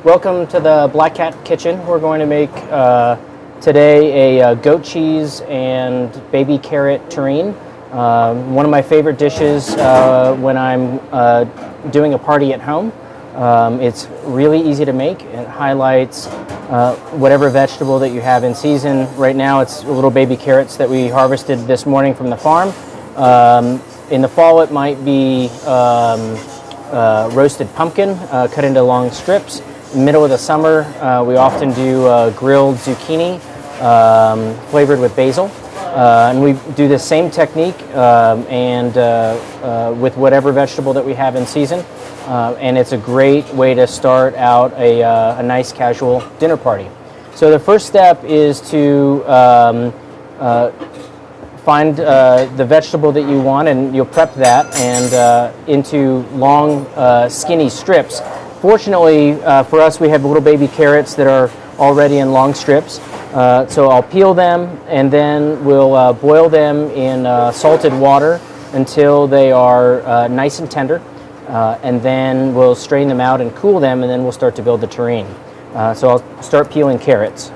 Welcome to the Black Cat Kitchen. We're going to make today a goat cheese and baby carrot terrine. One of my favorite dishes when I'm doing a party at home. It's really easy to make. It highlights whatever vegetable that you have in season. Right now it's little baby carrots that we harvested this morning from the farm. In the fall it might be roasted pumpkin cut into long strips. In the middle of the summer, we often do grilled zucchini flavored with basil. And we do the same technique with whatever vegetable that we have in season. And it's a great way to start out a nice casual dinner party. So the first step is to find the vegetable that you want, and you'll prep that and into long skinny strips. Fortunately for us, we have little baby carrots that are already in long strips. So I'll peel them and then we'll boil them in salted water until they are nice and tender. And then we'll strain them out and cool them, and then we'll start to build the terrine. So I'll start peeling carrots,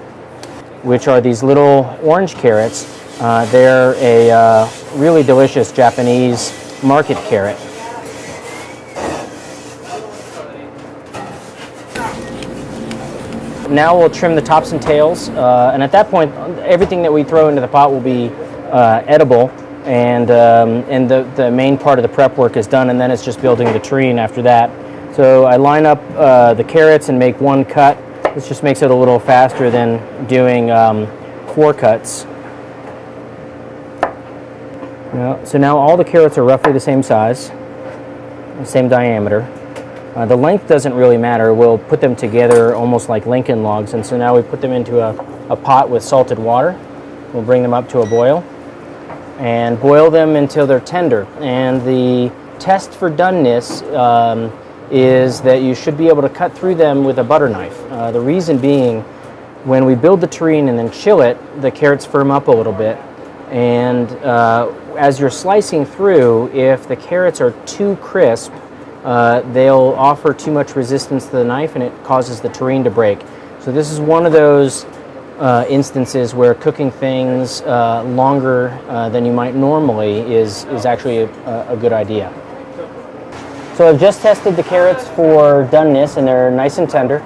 which are these little orange carrots. They're a really delicious Japanese market carrot. Now we'll trim the tops and tails, and at that point, everything that we throw into the pot will be edible, and the main part of the prep work is done, and then it's just building the terrine after that. So I line up the carrots and make one cut. This just makes it a little faster than doing 4 cuts. So now all the carrots are roughly the same size, the same diameter. The length doesn't really matter. We'll put them together almost like Lincoln logs, and so now we put them into a pot with salted water. We'll bring them up to a boil and boil them until they're tender. And the test for doneness is that you should be able to cut through them with a butter knife. The reason being, when we build the terrine and then chill it, the carrots firm up a little bit. And as you're slicing through, if the carrots are too crisp, they'll offer too much resistance to the knife, and it causes the terrine to break. So this is one of those instances where cooking things longer than you might normally is actually a good idea. So I've just tested the carrots for doneness, and they're nice and tender.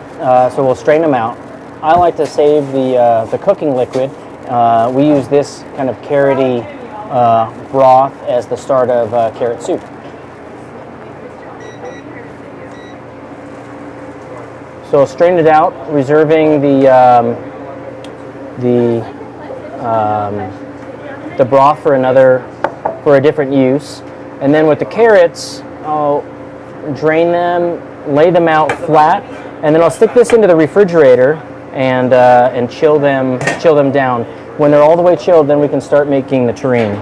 So we'll strain them out. I like to save the cooking liquid. We use this kind of carroty broth as the start of carrot soup. So strain it out, reserving the broth for a different use. And then with the carrots, I'll drain them, lay them out flat, and then I'll stick this into the refrigerator and chill them down. When they're all the way chilled, then we can start making the terrine.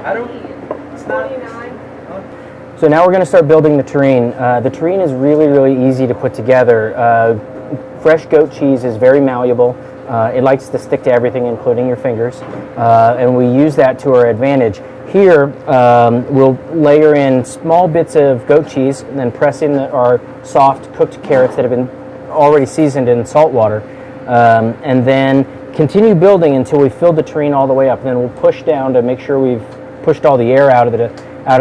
So now we're going to start building the terrine. The terrine is really, really easy to put together. Fresh goat cheese is very malleable. It likes to stick to everything, including your fingers, and we use that to our advantage. Here, we'll layer in small bits of goat cheese and then press in our soft cooked carrots that have been already seasoned in salt water, and then continue building until we fill the terrine all the way up. And then we'll push down to make sure we've pushed all the air out of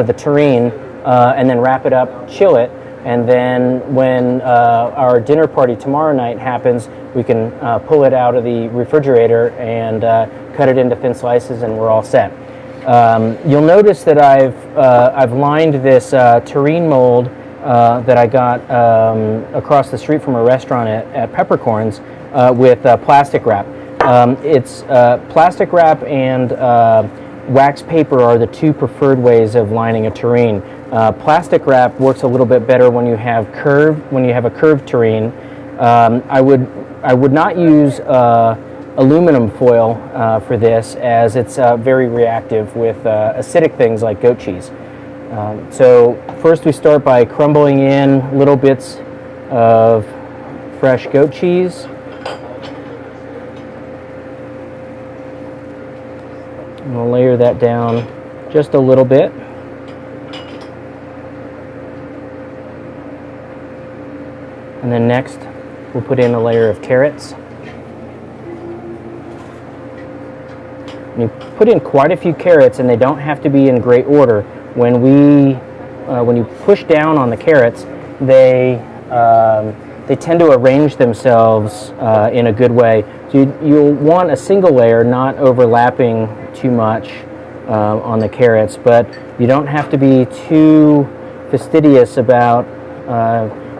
the terrine, and then wrap it up, chill it. And then when our dinner party tomorrow night happens, we can pull it out of the refrigerator and cut it into thin slices, and we're all set. You'll notice that I've lined this terrine mold that I got across the street from a restaurant at Peppercorns with plastic wrap. It's plastic wrap and wax paper are the two preferred ways of lining a terrine. Plastic wrap works a little bit better when you have a curved terrine. I would not use aluminum foil for this, as it's very reactive with acidic things like goat cheese. So first we start by crumbling in little bits of fresh goat cheese. And we'll layer that down just a little bit. And then next, we'll put in a layer of carrots. You put in quite a few carrots, and they don't have to be in great order. When you push down on the carrots, they tend to arrange themselves in a good way. So you'll want a single layer, not overlapping too much on the carrots, but you don't have to be too fastidious about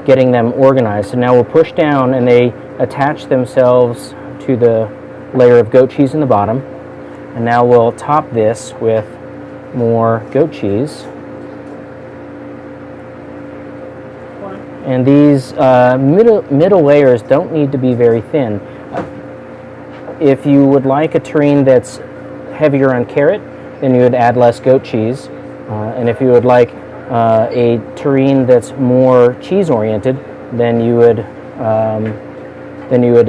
getting them organized. So now we'll push down, and they attach themselves to the layer of goat cheese in the bottom. And now we'll top this with more goat cheese. And these middle layers don't need to be very thin. If you would like a terrine that's heavier on carrot, then you would add less goat cheese. And if you would like a terrine that's more cheese-oriented, then you would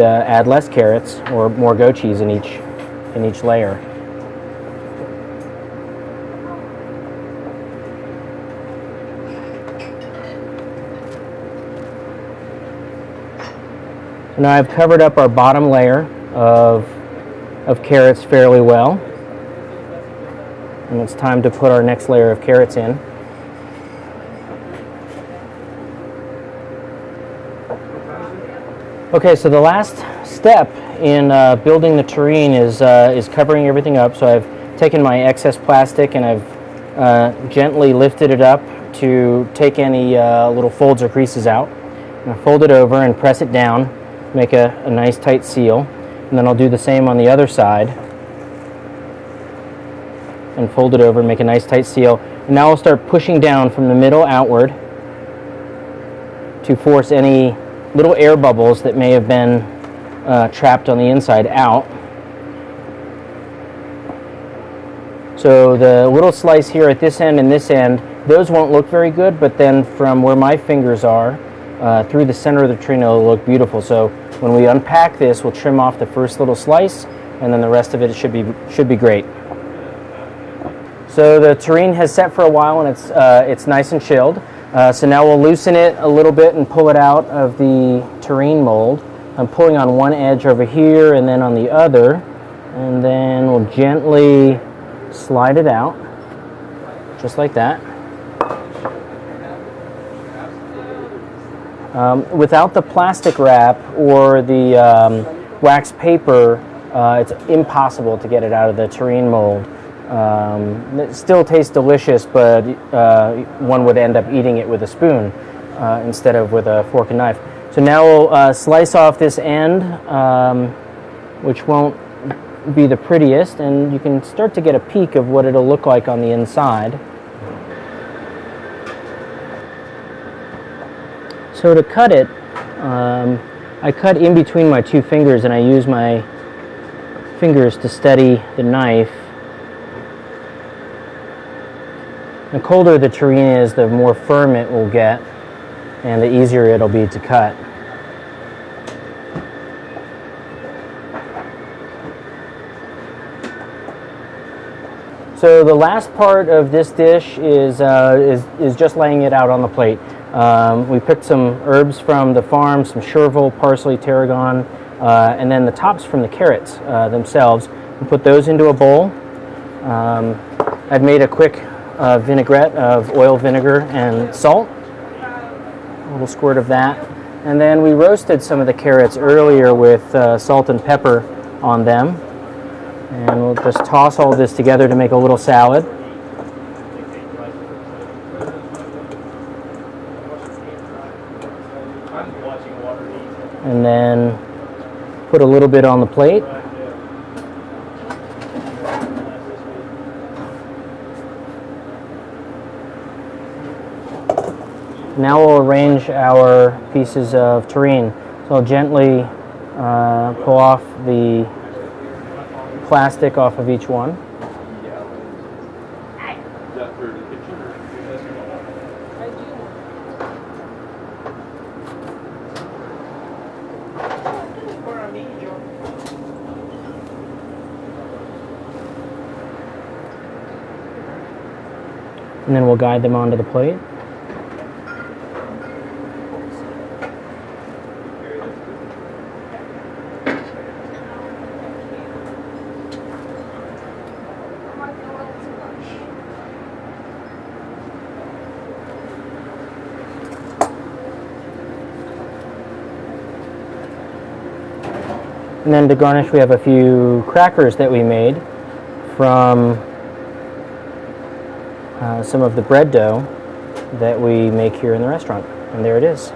add less carrots or more goat cheese in each layer. So now I've covered up our bottom layer of carrots fairly well. And it's time to put our next layer of carrots in. Okay, so the last step in building the terrine is covering everything up. So I've taken my excess plastic and I've gently lifted it up to take any little folds or creases out. And I fold it over and press it down, make a nice tight seal, and then I'll do the same on the other side and fold it over and make a nice tight seal. And now I'll start pushing down from the middle outward to force any little air bubbles that may have been trapped on the inside out. So the little slice here at this end and this end, those won't look very good, but then from where my fingers are through the center of the terrine, it'll look beautiful. So when we unpack this, we'll trim off the first little slice, and then the rest of it should be great. So the terrine has set for a while, and it's nice and chilled. So now we'll loosen it a little bit and pull it out of the terrine mold. I'm pulling on one edge over here and then on the other, and then we'll gently slide it out, just like that. Without the plastic wrap or the wax paper, it's impossible to get it out of the terrine mold. It still tastes delicious, but one would end up eating it with a spoon instead of with a fork and knife. So now we'll slice off this end, which won't be the prettiest, and you can start to get a peek of what it'll look like on the inside. So to cut it, I cut in between my two fingers, and I use my fingers to steady the knife. The colder the terrine is, the more firm it will get, and the easier it'll be to cut. So the last part of this dish is just laying it out on the plate. We picked some herbs from the farm, some chervil, parsley, tarragon, and then the tops from the carrots themselves. And put those into a bowl. I've made a quick vinaigrette of oil, vinegar, and salt. A little squirt of that. And then we roasted some of the carrots earlier with salt and pepper on them. And we'll just toss all this together to make a little salad. And then put a little bit on the plate. Now we'll arrange our pieces of terrine. So I'll gently pull off the plastic off of each one. And then we'll guide them onto the plate. And then to garnish, we have a few crackers that we made from some of the bread dough that we make here in the restaurant. And there it is.